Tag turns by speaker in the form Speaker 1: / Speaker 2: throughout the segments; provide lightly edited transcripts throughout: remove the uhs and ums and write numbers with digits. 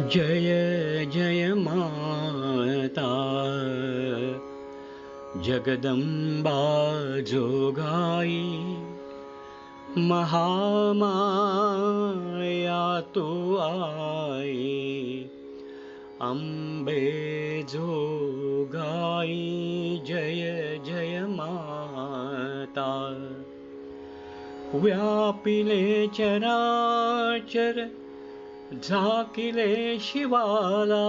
Speaker 1: जय जय माता जगदंबा जोगाई, महामाया तू आई, अंबे जोगाई। जय जय माता, व्यापिले चराचर, झाकिले शिवाला,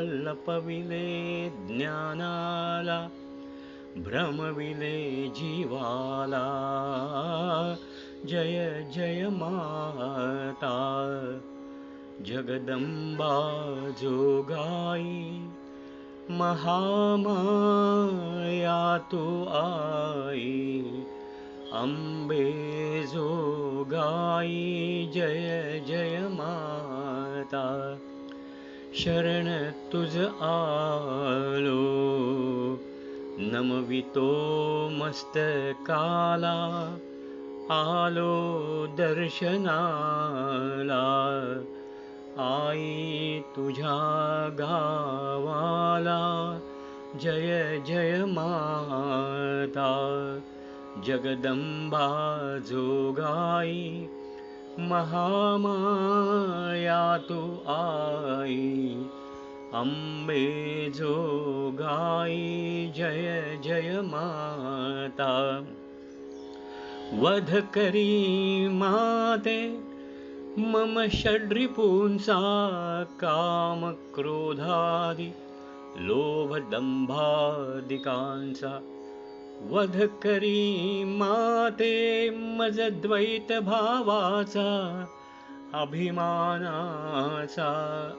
Speaker 1: लपविले ज्ञानाला, भ्रमविले जीवाला। जय जय माता जगदंबा जोगाई, महामाया तू आई, अंबे जोगाई। जय जय माता, शरण तुझ आलो, नमवितो मस्तकाला, आलो दर्शनाला, आई तुझ्या गावाला। जय जय माता जगदंबा जोगाई, महामाया तू आई, अंबे जोगाई। जय जय माता, वध करी माते मम षड्रिपूंसा, काम क्रोधादि लोभ दंभादिकांचा। वध करी माते मज द्वैत भावाचा, अभिमानाचा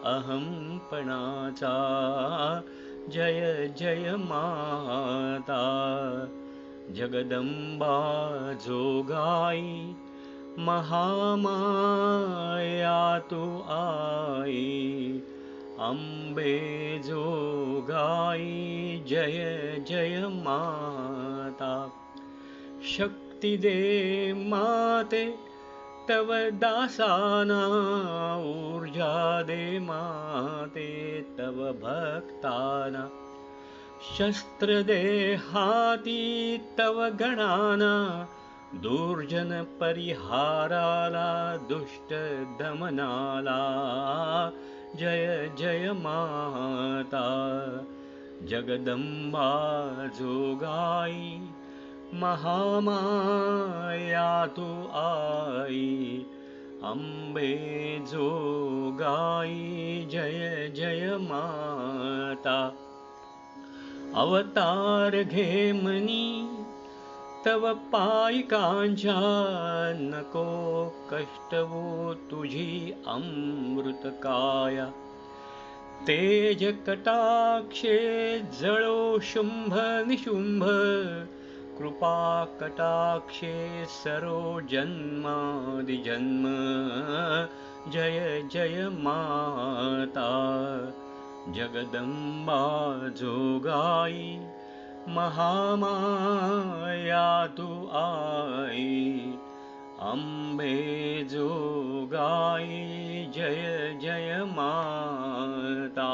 Speaker 1: अहंपणाचा। जय जय माता जगदंबा जोगाई, महामाया तू आई, अंबे जोगाई। जय जय माता, शक्ति दे माते तव दासाना, ऊर्जा दे माते तव भक्ताना, शस्त्र दे हाती तव गणाना, दुर्जन परिहाराला, दुष्ट दमनाला। जय जय माता जगदंबा जोगाई, महामाया तू आई, अंबे जोगाई। जय जय माता, अवतार घेमनी तव पायिकांच्या, नको कष्टवो तुझी अमृत काया। तेज कटाक्षे जळो शुंभ निशुंभ, कृपा कटाक्षे सरो जन्मादिजन्म। जय जय माता जगदंबा जोगाई, महामाया तू आई, अंबे जोगाई। जय जय माता।